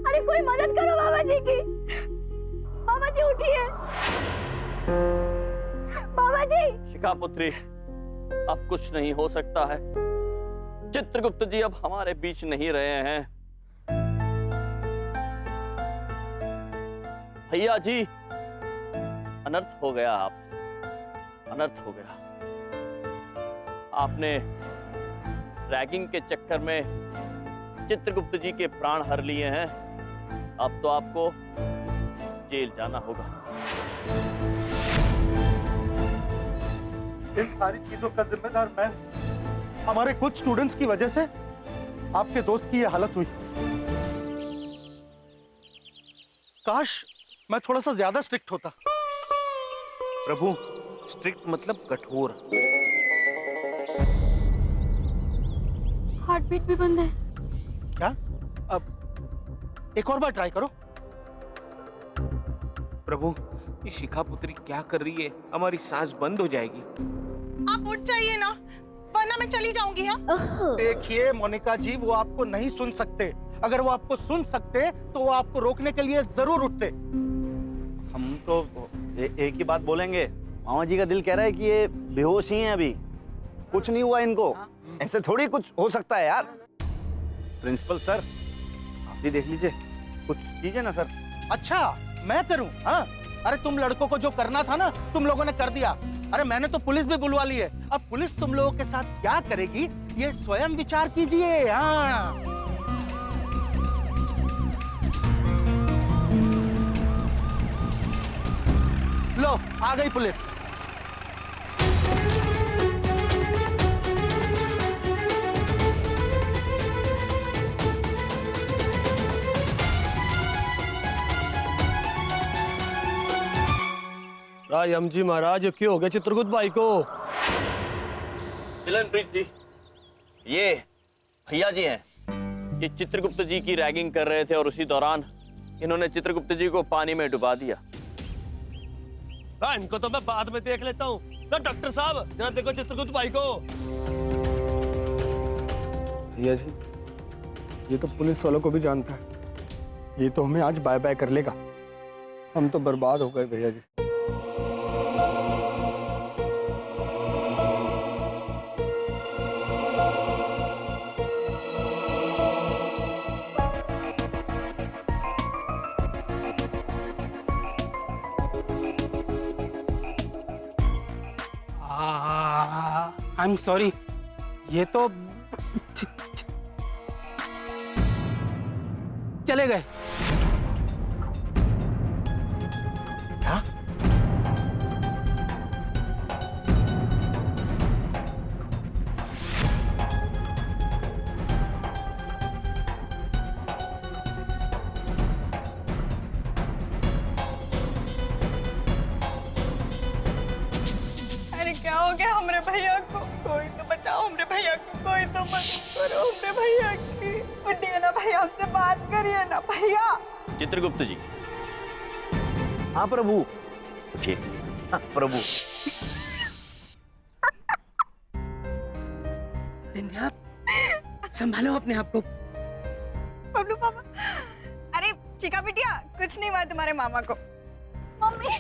अरे कोई मदद करो मामा जी की। मामा जी उठिए। मामा जी। शिखा पुत्री, अब कुछ नहीं हो सकता है। चित्रगुप्त जी अब हमारे बीच नहीं रहे हैं। भैया जी, अनर्थ हो गया, आपसे अनर्थ हो गया। आपने रैगिंग के चक्कर में चित्रगुप्त जी के प्राण हर लिए हैं। अब तो आपको जेल जाना होगा। इन सारी चीजों का जिम्मेदार मैं। हमारे कुछ स्टूडेंट्स की वजह से आपके दोस्त की यह हालत हुई। काश मैं थोड़ा सा ज्यादा स्ट्रिक्ट होता। प्रभु, स्ट्रिक्ट मतलब कठोर। हार्ट बीट भी बंद है। क्या? अब एक और बार ट्राई करो। प्रभु, ये शिखा पुत्री क्या कर रही है? हमारी सांस बंद हो जाएगी। आप उठ जाइए ना, वरना मैं चली जाऊंगी। हाँ? देखिए मोनिका जी, वो आपको नहीं सुन सकते। अगर वो आपको सुन सकते तो वो आपको रोकने के लिए जरूर उठते। हम तो एक ही बात बोलेंगे। मामा जी का दिल कह रहा है कि ये बेहोश ही हैं अभी, कुछ नहीं हुआ इनको। ऐसे थोड़ी कुछ हो सकता है यार। प्रिंसिपल सर, आप भी देख लीजिए, कुछ कीजिए ना सर। अच्छा मैं करूं? हाँ, अरे तुम लड़कों को जो करना था ना, तुम लोगों ने कर दिया। अरे मैंने तो पुलिस भी बुलवा ली है। अब पुलिस तुम लोगों के साथ क्या करेगी, ये स्वयं विचार कीजिए। हाँ, लो आ गई पुलिस। रायम जी महाराज, क्यों हो गया चित्रगुप्त भाई को? चिलनप्रीत जी, ये भैया जी हैं। ये चित्रगुप्त जी की रैगिंग कर रहे थे और उसी दौरान इन्होंने चित्रगुप्त जी को पानी में डुबा दिया। हाँ, इनको तो मैं बाद में देख लेता हूँ। तो डॉक्टर साहब, जरा देखो चित्रगुप्त भाई को। भैया जी, ये तो पुलिस वालों को भी जानता है। ये तो हमें आज बाय बाय कर लेगा। हम तो बर्बाद हो गए भैया जी। आई एम सॉरी, ये तो चले गए। क्या? अरे क्या हो गया हमरे भैया को? कोई तो बचाओ हमरे भैया को, कोई तो मदद करो हमरे भैया की। उठिए ना भैया, हमसे बात करिए ना भैया। चित्रगुप्त जी। हाँ प्रभु। ठीक। हाँ प्रभु। विंध्या, संभालो अपने आप को। बबलू पापा, अरे चिका बिटिया, कुछ नहीं हुआ तुम्हारे मामा को। मम्मी,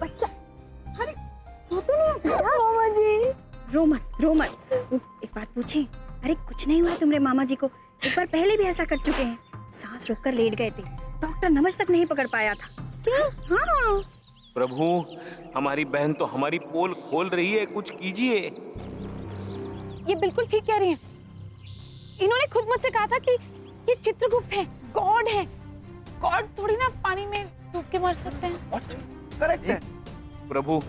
बच्चा, अरे तू तो नहीं है मामा जी। रो मत, रो मत। एक बात पूछे? अरे कुछ नहीं हुआ तुम्हारे मामा जी को। एक बार पहले भी ऐसा कर चुके हैं। सांस रोककर लेट गए थे, डॉक्टर नमज तक नहीं पकड़ पाया था। क्या? हाँ। प्रभु, हमारी बहन तो हमारी पोल खोल रही है, कुछ कीजिए। ये बिल्कुल ठीक कह रही हैं। इन्होंने खुद मुझसे कहा था कि ये चित्रगुप्त है, गॉड है। गॉड थोड़ी ना पानी में डूब के मर सकते हैं। करेक्ट है प्रभु,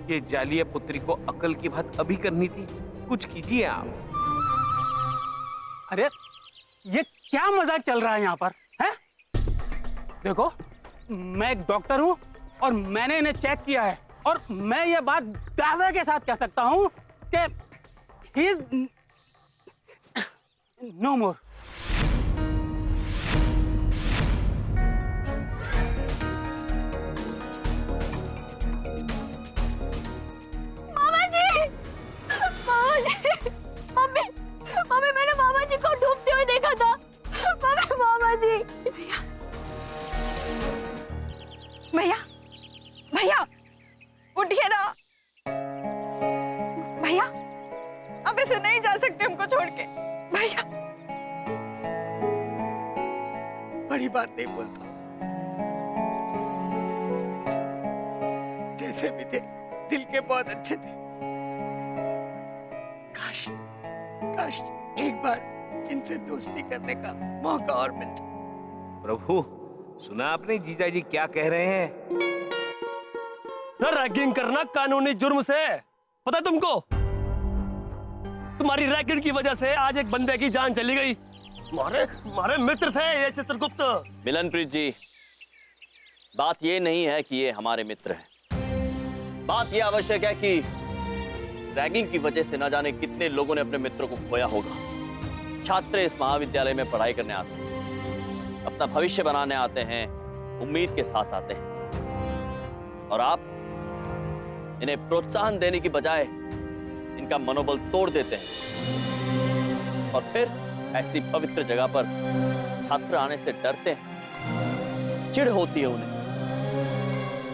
ये जालिया पुत्री को अकल की बात अभी करनी थी, कुछ कीजिए आप। अरे ये क्या मजाक चल रहा है यहाँ पर? हैं? देखो, मैं एक डॉक्टर हूँ और मैंने इन्हें चेक किया है, और मैं ये बात दावे के साथ कह सकता हूँ कि he is no more. Mummy, मैंने मामा जी को डूबते हुए देखा था। मामा जी। बड़ी बात नहीं बोलता। जैसे भी थे दिल के बहुत अच्छे थे। काश काश एक बार इनसे दोस्ती करने का मौका और मिल जाए। प्रभु, सुना आपने जीजा जी क्या कह रहे हैं? सर, रैगिंग करना कानूनी जुर्म से पता है तुमको? तुम्हारी रैगिंग की वजह से आज एक बंदे की जान चली गई। मारे मित्र थे ये चित्रगुप्त। मिलनप्रीत जी, बात ये नहीं है कि ये हमारे मित्र हैं। बात ये आवश्यक है कि रैगिंग की वजह से न जाने कितने लोगों ने अपने मित्रों को खोया होगा। छात्र इस महाविद्यालय में पढ़ाई करने आते हैं, अपना भविष्य बनाने आते हैं, उम्मीद के साथ आते हैं, और आप इन्हें प्रोत्साहन देने की बजाय इनका मनोबल तोड़ देते हैं, और फिर ऐसी पवित्र जगह पर छात्र आने से डरते हैं, चिढ़ होती है उन्हें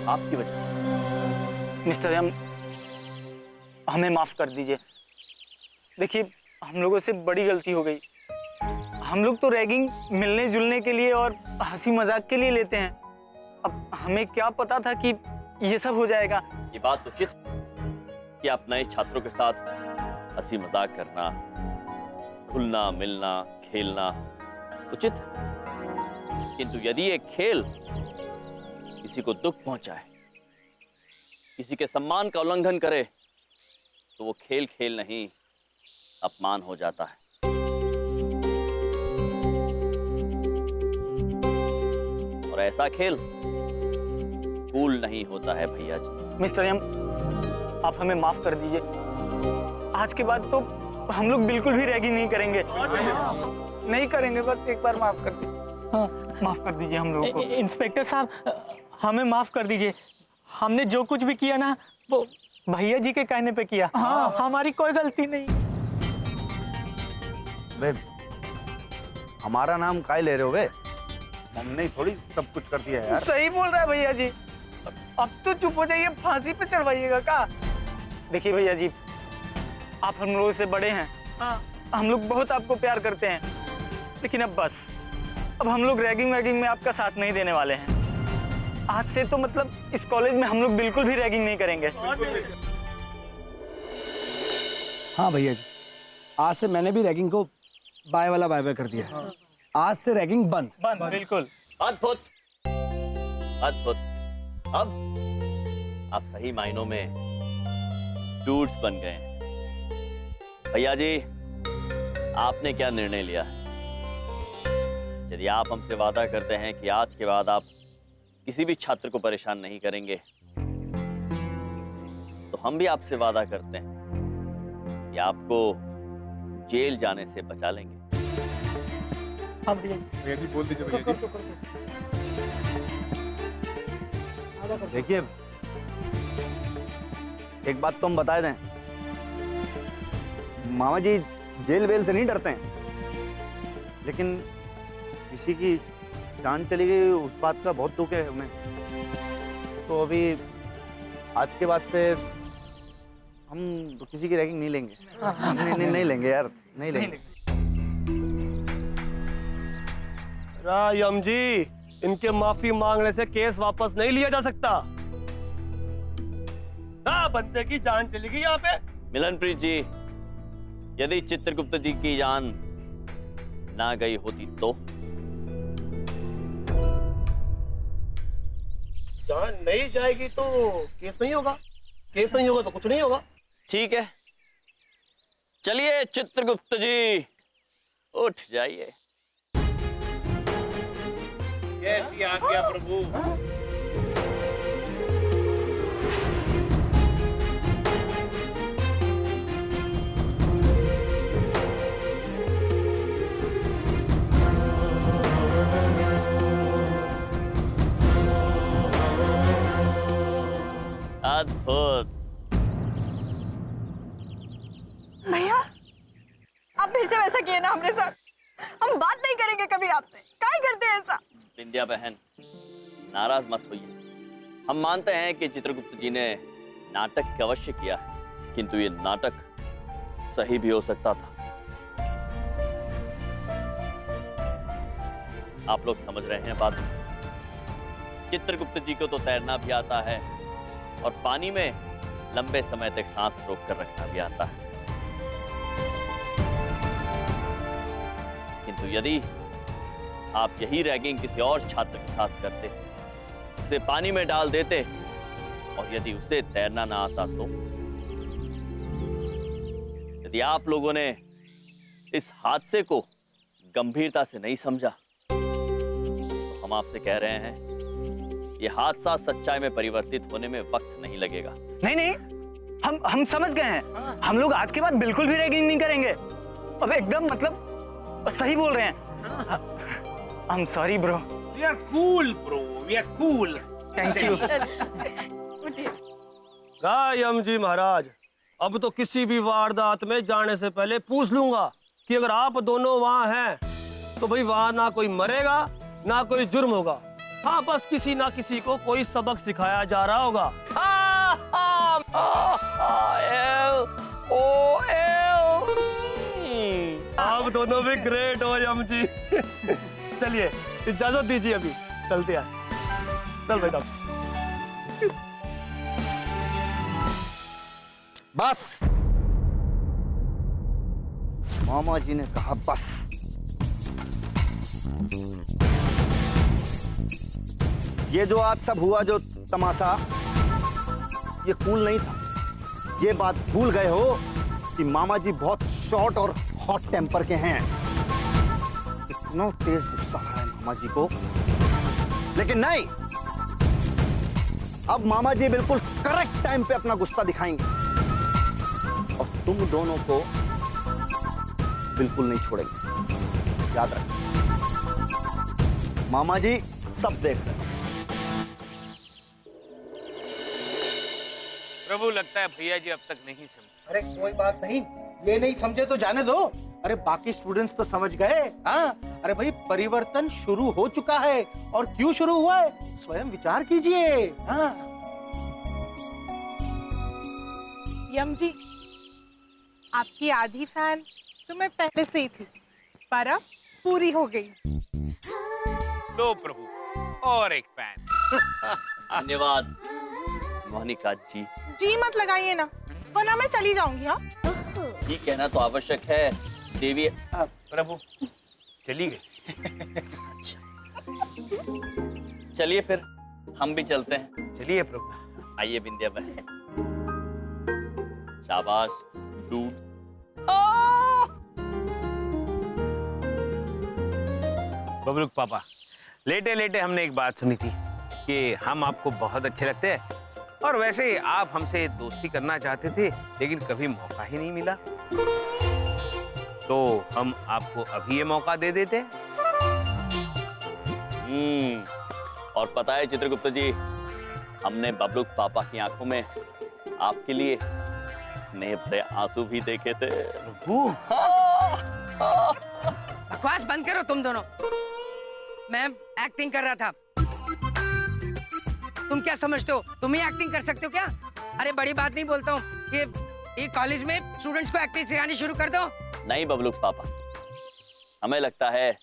आपकी वजह से। मिस्टर एम, हमें माफ कर दीजिए। देखिए, हम लोगों से बड़ी गलती हो गई। हम लोग तो रैगिंग मिलने जुलने के लिए और हंसी मजाक के लिए लेते हैं। अब हमें क्या पता था कि ये सब हो जाएगा। ये बात उचित कि आप नए छात्रों के साथ हंसी मजाक करना, घुलना मिलना, खेलना उचित, किंतु यदि एक खेल किसी को दुख पहुंचाए, किसी के सम्मान का उल्लंघन करे, तो वो खेल खेल नहीं, अपमान हो जाता है। और ऐसा खेल कूल नहीं होता है भैया जी। मिस्टर एम, आप हमें माफ कर दीजिए। आज के बाद तो हम लोग बिल्कुल भी रैगिंग नहीं करेंगे। नहीं करेंगे, बस एक बार माफ कर दीजिए। हाँ, माफ कर दीजिए हम लोगों को। इंस्पेक्टर साहब, हमें माफ कर दीजिए। हमने जो कुछ भी किया ना, वो भैया जी के कहने पे किया। हाँ, हमारी कोई गलती नहीं। बे, हमारा नाम काय ले रहे हो बे? हमने थोड़ी सब कुछ कर दिया है यार। सही बोल रहा है भैया जी। अब तो चुप हो जाइए, फांसी पे चढ़वाइएगा का? देखिए भैया जी, आप हम लोगों से बड़े हैं। हाँ, हम लोग बहुत आपको प्यार करते हैं, लेकिन अब बस, अब हम लोग रैगिंग वैगिंग में आपका साथ नहीं देने वाले हैं। आज से तो मतलब इस कॉलेज में हम लोग बिल्कुल भी रैगिंग नहीं करेंगे। हाँ भैया जी, आज से मैंने भी रैगिंग को बाय वाला बाय कर दिया। हाँ। आज से रैगिंग बंद। बिल्कुल। अद्भुत, अद्भुत। अब आप सही मायनों में डूड्स बन गए हैं। भैया जी, आपने क्या निर्णय लिया? यदि आप हमसे वादा करते हैं कि आज के बाद आप किसी भी छात्र को परेशान नहीं करेंगे, तो हम भी आपसे वादा करते हैं कि आपको जेल जाने से बचा लेंगे। हाँ भैया जी, बोल दीजिए भैया जी। देखिए, एक बात तो हम बता दें, मामा जी जेल वेल से नहीं डरते हैं, लेकिन किसी की जान चली गई उस बात का बहुत दुख है उन्हें। तो अभी आज के बाद से हम किसी की रैगिंग नहीं लेंगे। नहीं लेंगे यार, नहीं लेंगे। रायम जी, इनके माफी मांगने से केस वापस नहीं लिया जा सकता। बंदे की जान चली गई यहाँ पे। मिलनप्रीत जी, यदि चित्रगुप्त जी की जान ना गई होती तो? जान नहीं जाएगी तो केस नहीं होगा, केस नहीं होगा तो कुछ नहीं होगा। ठीक है, चलिए चित्रगुप्त जी, उठ जाइए। कैसी आज्ञा प्रभु। अद्भुत। भैया, आप फिर से वैसा किए ना हमरे साथ। हम बात नहीं करेंगे कभी आपसे। काहे करते हैं ऐसा? बिंदिया बहन, नाराज मत होइए। हम मानते हैं कि चित्रगुप्त जी ने नाटक अवश्य किया है, किंतु ये नाटक सही भी हो सकता था। आप लोग समझ रहे हैं बात? चित्रगुप्त जी को तो तैरना भी आता है और पानी में लंबे समय तक सांस रोककर रखना भी आता है। किंतु यदि आप यही रैगिंग किसी और छात्र के साथ करते, उसे पानी में डाल देते और यदि उसे तैरना ना आता तो? यदि आप लोगों ने इस हादसे को गंभीरता से नहीं समझा तो हम आपसे कह रहे हैं, ये हादसा सच्चाई में परिवर्तित होने में वक्त नहीं लगेगा। नहीं नहीं, हम समझ गए हैं। हम लोग आज के बाद बिल्कुल भी रैगिंग नहीं करेंगे। अब एकदम मतलब सही बोल रहे हैं। I am sorry bro. We are cool bro, we are cool. Thank you. Yam ji Maharaj, अब तो किसी भी वारदात में जाने से पहले पूछ लूंगा कि अगर आप दोनों वहां हैं तो भाई वहां ना कोई मरेगा ना कोई जुर्म होगा। हाँ, बस किसी ना किसी को कोई सबक सिखाया जा रहा होगा। आप दोनों भी ग्रेट हो यम जी। चलिए इजाजत दीजिए, अभी चलते हैं। चल बेटा। बस, मामा जी ने कहा बस। ये जो आज सब हुआ, जो तमाशा, ये कूल नहीं था। ये बात भूल गए हो कि मामा जी बहुत शॉर्ट और हॉट टेम्पर के हैं। इतना तेज गुस्सा है मामा जी को, लेकिन नहीं, अब मामा जी बिल्कुल करेक्ट टाइम पे अपना गुस्सा दिखाएंगे और तुम दोनों को बिल्कुल नहीं छोड़ेंगे। याद रखना, मामा जी सब देख रहे हैं। प्रभु, लगता है भैया जी अब तक नहीं समझे। अरे कोई बात नहीं, ये नहीं समझे तो जाने दो। अरे बाकी स्टूडेंट्स तो समझ गए। हाँ, अरे भाई परिवर्तन शुरू हो चुका है, और क्यों शुरू हुआ है स्वयं विचार कीजिए। हाँ। यम जी, आपकी आधी फैन तो मैं पहले से ही थी, पर अब पूरी हो गई। लो प्रभु, और एक फैन। धन्यवाद मोनिका जी। जी मत लगाइए ना, वरना मैं चली जाऊंगी। हाँ, जी कहना तो आवश्यक है देवी। प्रभु चली गई। चलिए फिर हम भी चलते हैं। चलिए प्रभु। आइए बिंदिया बहन। शाबाश डूड। बबलूक पापा, लेटे लेटे हमने एक बात सुनी थी कि हम आपको बहुत अच्छे लगते हैं, और वैसे आप हमसे दोस्ती करना चाहते थे लेकिन कभी मौका ही नहीं मिला, तो हम आपको अभी ये मौका दे देते। और पता है चित्रगुप्त जी, हमने बबलूक पापा की आंखों में आपके लिए स्नेह भरे आंसू भी देखे थे। बकवास बंद करो तुम दोनों। मैं एक्टिंग कर रहा था। तुम क्या समझते हो, तुम ही एक्टिंग कर सकते हो क्या? अरे बड़ी बात नहीं बोलता हूँ कि ये कॉलेज में स्टूडेंट्स को एक्टिंग सिखानी शुरू कर दो। नहीं बबलूक पापा, हमें लगता है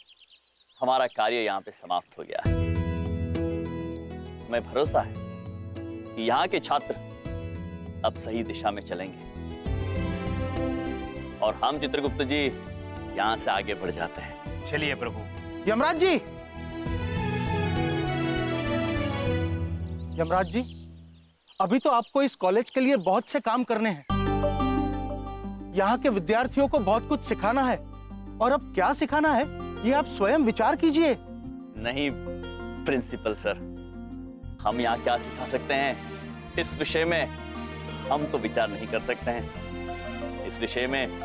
हमारा कार्य यहाँ पे समाप्त हो गया है। हमें भरोसा है कि यहाँ के छात्र अब सही दिशा में चलेंगे और हम चित्रगुप्त जी यहाँ से आगे बढ़ जाते हैं। चलिए प्रभु। यमराज जी, यमराज जी, अभी तो आपको इस कॉलेज के लिए बहुत से काम करने हैं। यहाँ के विद्यार्थियों को बहुत कुछ सिखाना है, और अब क्या सिखाना है ये आप स्वयं विचार कीजिए। नहीं प्रिंसिपल सर, हम यहाँ क्या सिखा सकते हैं इस विषय में हम तो विचार नहीं कर सकते हैं। इस विषय में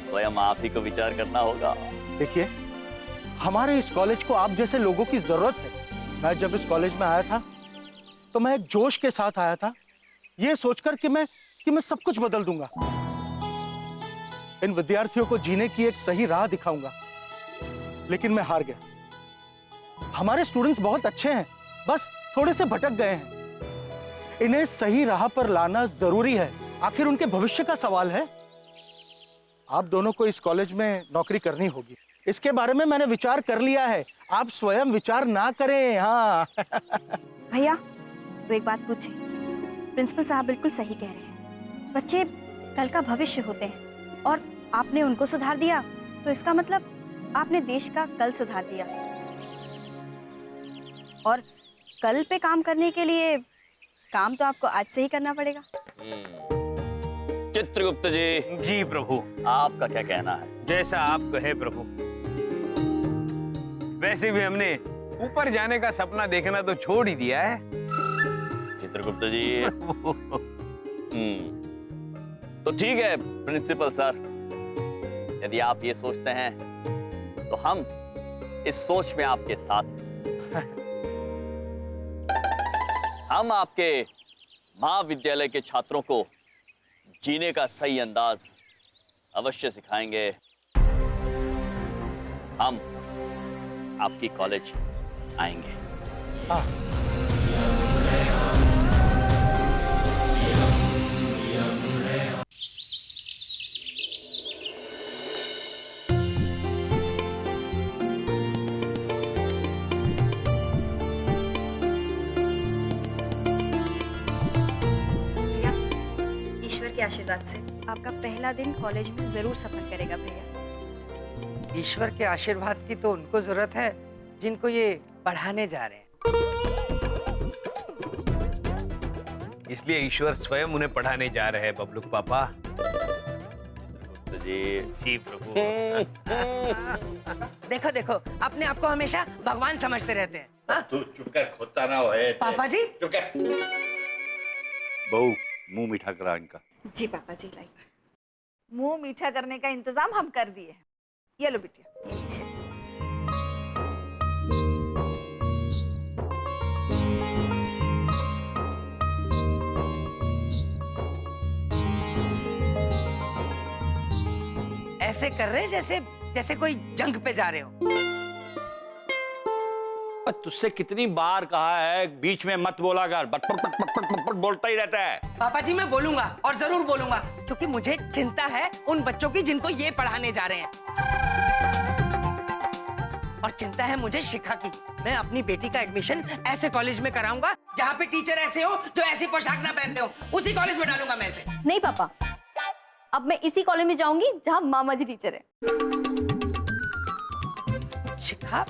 स्वयं आप ही को विचार करना होगा। देखिए, हमारे इस कॉलेज को आप जैसे लोगों की जरूरत है। मैं जब इस कॉलेज में आया था तो मैं एक जोश के साथ आया था, ये सोचकर कि मैं सब कुछ बदल दूंगा, इन विद्यार्थियों को जीने की एक सही राह दिखाऊंगा। लेकिन मैं हार गया। हमारे स्टूडेंट्स बहुत अच्छे हैं, बस थोड़े से भटक गए हैं। इन्हें सही राह पर लाना जरूरी है, आखिर उनके भविष्य का सवाल है। आप दोनों को इस कॉलेज में नौकरी करनी होगी। इसके बारे में मैंने विचार कर लिया है, आप स्वयं विचार ना करें। हाँ भैया तो एक बात पूछे, प्रिंसिपल साहब बिल्कुल सही कह रहे हैं, बच्चे कल का भविष्य होते हैं और आपने उनको सुधार दिया तो इसका मतलब आपने देश का कल सुधार दिया। और कल पे काम करने के लिए काम तो आपको आज से ही करना पड़ेगा। चित्रगुप्त जी। जी प्रभु। आपका क्या कहना है? जैसा आप कहे प्रभु। वैसे भी हमने ऊपर जाने का सपना देखना तो छोड़ ही दिया है। चित्रगुप्त जी। तो ठीक है प्रिंसिपल सर, यदि आप ये सोचते हैं तो हम इस सोच में आपके साथ हम आपके महाविद्यालय के छात्रों को जीने का सही अंदाज अवश्य सिखाएंगे। हम आपकी कॉलेज आएंगे। हाँ। ईश्वर के आशीर्वाद से आपका पहला दिन कॉलेज में जरूर सफर करेगा भैया। ईश्वर के आशीर्वाद की तो उनको जरूरत है जिनको ये पढ़ाने जा रहे हैं। इसलिए ईश्वर स्वयं उन्हें पढ़ाने जा रहे हैं बबलू पापा। जी प्रभु। देखो देखो, अपने आप को हमेशा भगवान समझते रहते हैं। हाँ? तू चुप कर, खोता ना होए। पापा जी। चुप कर। बहू मुंह मीठा करा इनका। जी पापा जी लाई। मुंह मीठा करने का इंतजाम हम कर दिए हैं। ये लो बिटिया। ऐसे कर रहे हैं जैसे जैसे कोई जंग पे जा रहे हो। तुझसे कितनी बार कहा है बीच में मत बोला कर, बट बोलता ही रहता है। पापा जी मैं बोलूंगा और जरूर बोलूंगा, क्योंकि मुझे चिंता है उन बच्चों की जिनको ये पढ़ाने जा रहे हैं, और चिंता है मुझे शिखा की। मैं अपनी बेटी का एडमिशन ऐसे कॉलेज में कराऊंगा जहाँ पे टीचर ऐसे हो जो ऐसी पोशाक ना पहनते हो, उसी कॉलेज में डालूंगा मैं इसे। नहीं पापा, अब मैं इसी कॉलेज में जाऊंगी जहाँ मामा जी टीचर है। शिखा?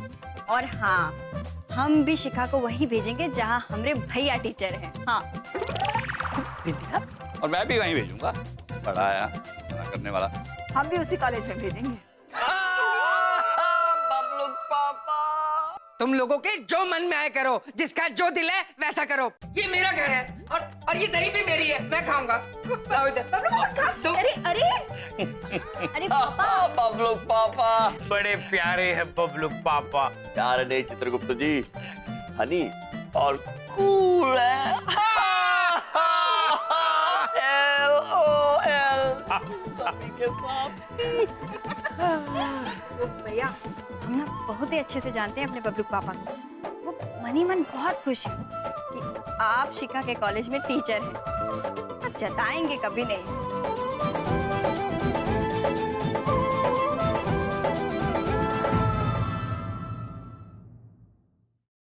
और हाँ, हम भी शिखा को वहीं भेजेंगे जहाँ हमारे भैया टीचर हैं। हाँ। और मैं भी वहीं भेजूंगा, पढ़ाया करने वाला। हम भी उसी कॉलेज में भेजेंगे। बबलू पापा, तुम लोगों के जो मन में आए करो, जिसका जो दिल है वैसा करो। ये मेरा घर है और ये दही भी मेरी है, मैं खाऊंगा। अरे अरे अरे पापा। बबलू पापा बड़े प्यारे हैं बबलू पापा। प्यारे नहीं चित्रगुप्त जी, हनी और कूल है। LOL सभी के साथ। भैया हम ना बहुत ही अच्छे से जानते हैं अपने बबलू पापा को। वो मनी मन बहुत खुश है कि आप शिखा के कॉलेज में टीचर हैं। जताएंगे कभी नहीं।